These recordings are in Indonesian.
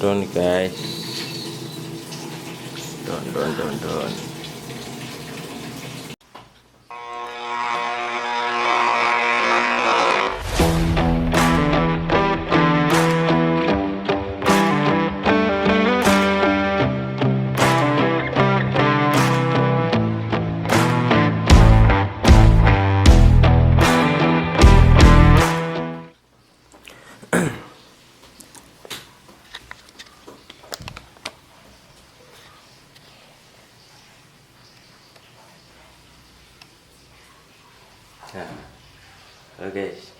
don guys, don. Nah, halo guys,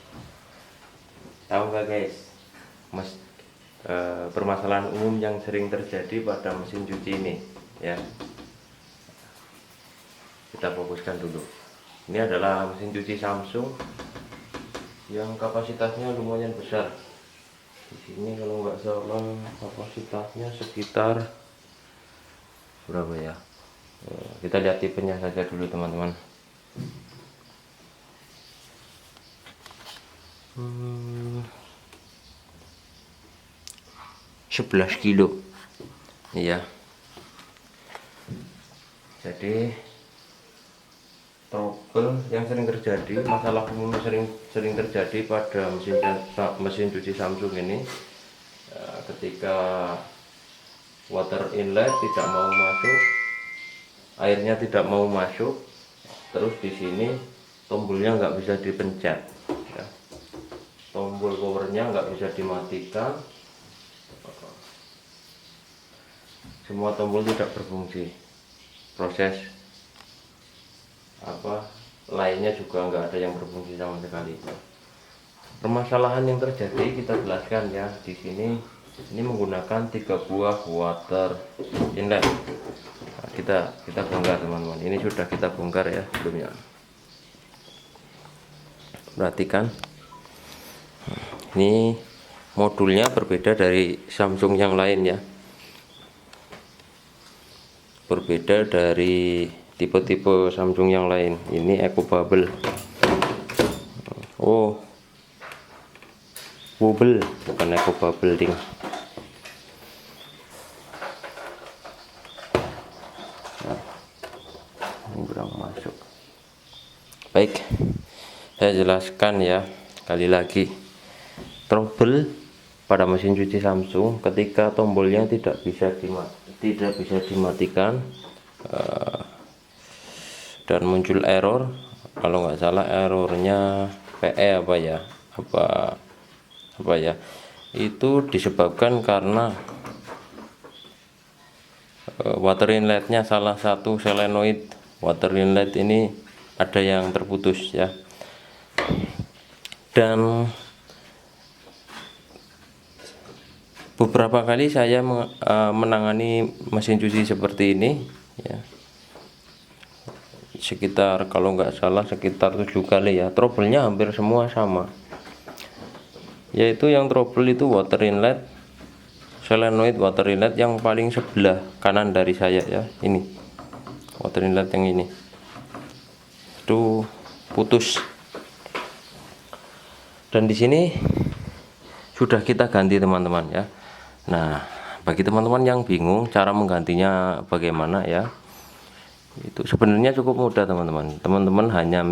tahu nggak guys, permasalahan umum yang sering terjadi pada mesin cuci ini, ya. Kita fokuskan dulu. Ini adalah mesin cuci Samsung yang kapasitasnya lumayan besar. Di sini kalau nggak salah kapasitasnya sekitar berapa ya? Kita lihat tipenya saja dulu teman-teman. 11 kilo, iya. Jadi trouble yang sering terjadi, masalah umum sering terjadi pada mesin cuci Samsung ini, ketika water inlet tidak mau masuk, airnya tidak mau masuk, terus di sini tombolnya nggak bisa dipencet, ya. Tombol powernya nggak bisa dimatikan, semua tombol tidak berfungsi, proses lainnya juga nggak ada yang berfungsi sama sekali. Permasalahan yang terjadi kita jelaskan ya di sini. Ini menggunakan 3 buah water inlet. Nah, kita bongkar teman-teman. Ini sudah kita bongkar ya sebelumnya. Perhatikan, ini modulnya berbeda dari Samsung yang lain ya, berbeda dari tipe-tipe Samsung yang lain. Ini Eco Bubble, Bubble bukan Eco Bubble ding. Nah, ini kurang masuk. Baik, saya jelaskan ya kali lagi. Trouble pada mesin cuci Samsung ketika tombolnya tidak bisa dimatikan, dan muncul error. Kalau nggak salah errornya PE apa ya, itu disebabkan karena water inletnya, salah satu solenoid water inlet ini ada yang terputus ya. Dan beberapa kali saya menangani mesin cuci seperti ini ya, sekitar kalau nggak salah sekitar 7 kali ya. Trouble-nya hampir semua sama, yaitu yang trouble itu water inlet, solenoid water inlet yang paling sebelah kanan dari saya ya. Ini water inlet yang ini itu putus, dan di sini sudah kita ganti teman-teman ya. Nah, bagi teman-teman yang bingung cara menggantinya bagaimana ya, itu sebenarnya cukup mudah teman-teman. Teman-teman hanya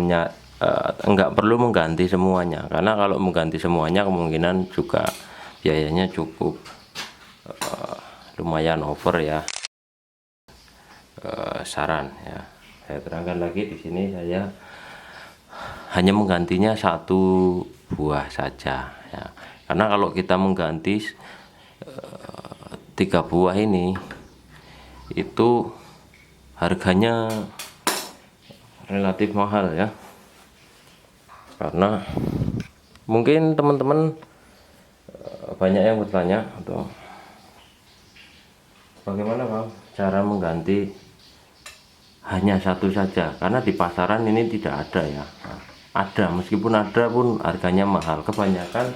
enggak perlu mengganti semuanya, karena kalau mengganti semuanya kemungkinan juga biayanya cukup lumayan over ya. Saran ya, saya terangkan lagi di sini, saya hanya menggantinya 1 buah saja ya. Karena kalau kita mengganti 3 buah ini, itu harganya relatif mahal ya. Karena mungkin teman-teman banyak yang bertanya atau bagaimana Bang cara mengganti hanya 1 saja, karena di pasaran ini tidak ada ya. Ada, meskipun ada pun harganya mahal. Kebanyakan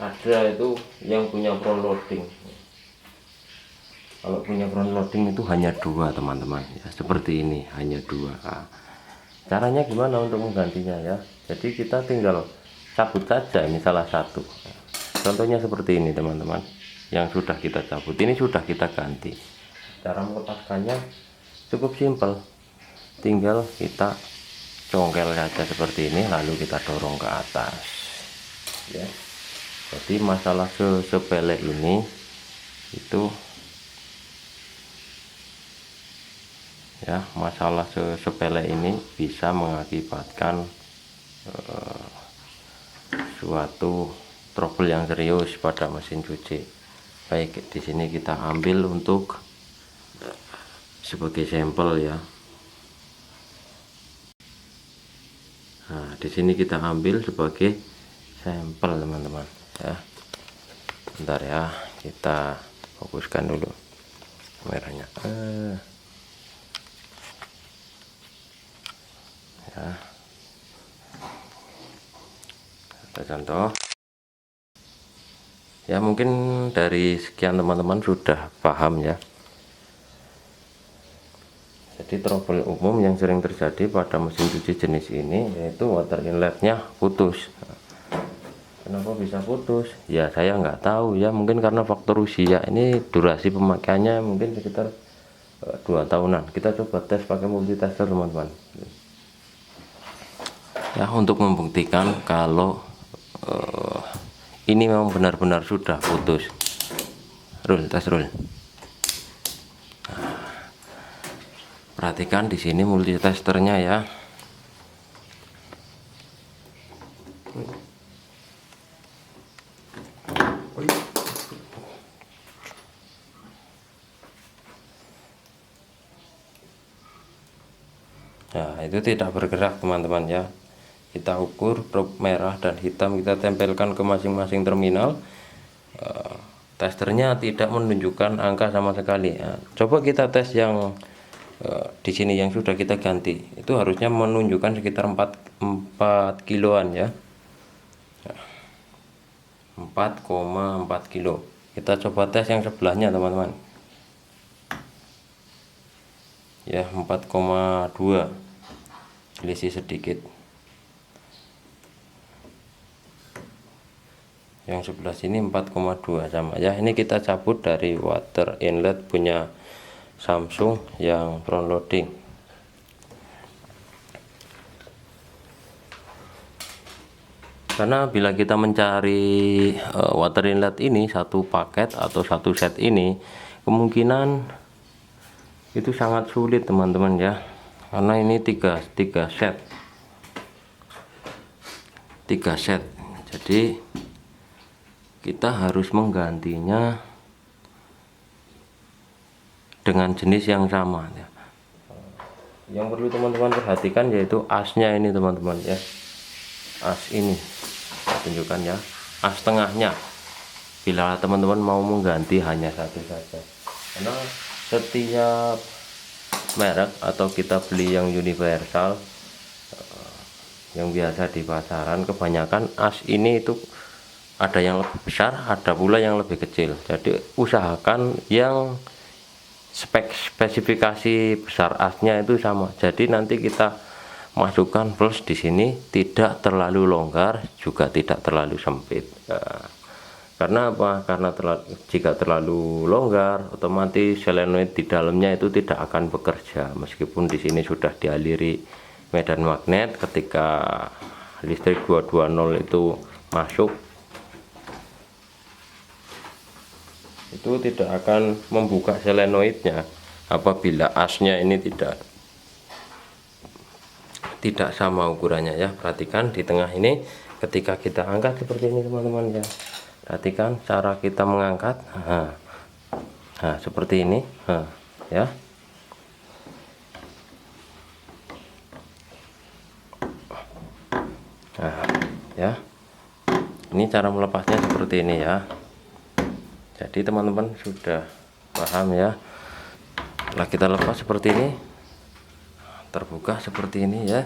ada itu yang punya front loading. Kalau punya front loading itu hanya 2 teman-teman ya, seperti ini, hanya 2. Nah, caranya gimana untuk menggantinya ya? Jadi kita tinggal cabut saja ini salah satu. Contohnya seperti ini teman-teman. yang sudah kita cabut ini sudah kita ganti. Cara melepaskannya cukup simpel, tinggal kita congkel saja seperti ini, lalu kita dorong ke atas ya. Jadi masalah sepele ini itu ya, masalah sepele ini bisa mengakibatkan suatu trouble yang serius pada mesin cuci. Baik, di sini kita ambil untuk sebagai sampel ya. Nah, di sini kita ambil sebagai sampel teman-teman ya. Bentar ya, kita fokuskan dulu kameranya. Ya. Kita contoh. Ya, mungkin dari sekian teman-teman sudah paham ya. Jadi trouble umum yang sering terjadi pada mesin cuci jenis ini yaitu water inletnya putus. Kenapa bisa putus? Ya saya nggak tahu ya, mungkin karena faktor usia. Ini durasi pemakaiannya mungkin sekitar 2 tahunan. Kita coba tes pakai multitester teman-teman ya, untuk membuktikan kalau ini memang benar-benar sudah putus. Tes rule. Perhatikan di sini multitesternya ya. Nah, itu tidak bergerak teman-teman ya. Kita ukur probe merah dan hitam, kita tempelkan ke masing-masing terminal. Testernya tidak menunjukkan angka sama sekali ya. Coba kita tes yang di sini yang sudah kita ganti, itu harusnya menunjukkan sekitar 4 kiloan ya. 4,4 kilo. Kita coba tes yang sebelahnya teman-teman ya, 4,2, selisih sedikit. Yang sebelah sini 4,2 sama ya. Ini kita cabut dari water inlet punya Samsung yang front loading. Karena bila kita mencari water inlet ini satu paket atau satu set ini, kemungkinan itu sangat sulit teman-teman ya. Karena ini tiga set. 3 set. Jadi kita harus menggantinya dengan jenis yang sama ya. Yang perlu teman-teman perhatikan yaitu asnya ini teman-teman ya. As ini saya tunjukkan ya, as tengahnya. Bila teman-teman mau mengganti hanya satu saja, karena setiap merek atau kita beli yang universal yang biasa di pasaran, kebanyakan as ini itu ada yang lebih besar, ada pula yang lebih kecil. Jadi usahakan yang spesifikasi besar asnya itu sama. Jadi nanti kita masukkan plus di sini tidak terlalu longgar, juga tidak terlalu sempit. Karena apa? Karena jika terlalu longgar, otomatis solenoid di dalamnya itu tidak akan bekerja. Meskipun di sini sudah dialiri medan magnet, ketika listrik 220 itu masuk, itu tidak akan membuka solenoidnya apabila asnya ini tidak sama ukurannya ya. Perhatikan di tengah ini, ketika kita angkat seperti ini teman-teman ya. Perhatikan cara kita mengangkat. Nah, seperti ini ya. Nah ya, ini cara melepasnya seperti ini ya. Jadi teman-teman sudah paham ya. Setelah kita lepas seperti ini, terbuka seperti ini ya.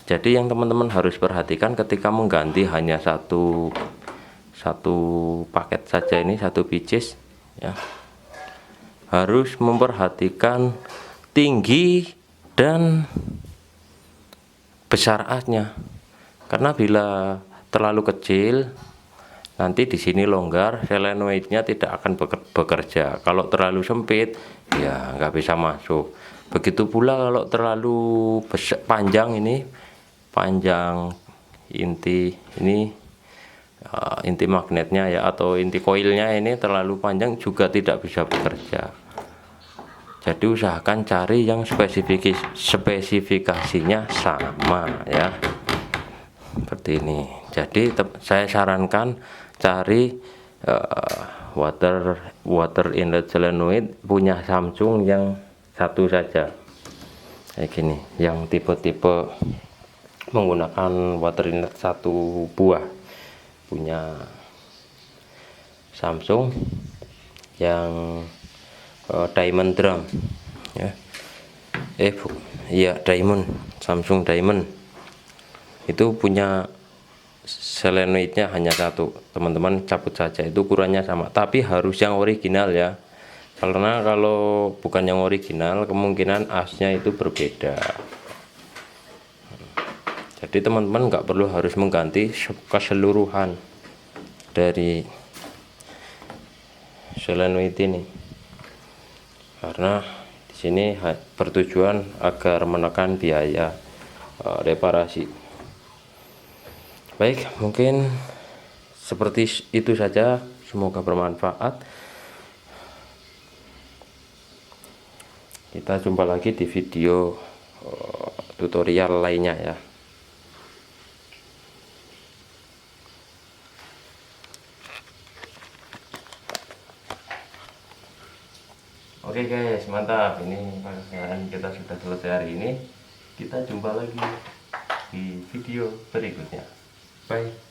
Jadi yang teman-teman harus perhatikan ketika mengganti hanya satu paket saja, ini satu pieces ya, harus memperhatikan tinggi dan besar asnya. Karena bila terlalu kecil nanti di sini longgar, selenoidnya tidak akan bekerja. Kalau terlalu sempit ya nggak bisa masuk. Begitu pula kalau terlalu panjang, ini panjang inti ini, inti magnetnya ya, atau inti koilnya ini terlalu panjang juga tidak bisa bekerja. Jadi usahakan cari yang spesifikasinya sama ya, seperti ini. Jadi saya sarankan cari water inlet solenoid punya Samsung yang satu saja, kayak gini, yang tipe-tipe menggunakan water inlet satu buah, punya Samsung yang diamond drum ya, iya diamond, Samsung diamond itu punya selenoidnya hanya satu. Teman-teman cabut saja, itu ukurannya sama, tapi harus yang original ya, karena kalau bukan yang original kemungkinan asnya itu berbeda. Jadi teman-teman nggak perlu harus mengganti keseluruhan dari selenoid ini, karena di sini bertujuan agar menekan biaya reparasi. Baik, mungkin seperti itu saja, semoga bermanfaat. Kita jumpa lagi di video tutorial lainnya ya. Oke guys, mantap. Ini pekerjaan kita sudah selesai hari ini. Kita jumpa lagi di video berikutnya. Bye.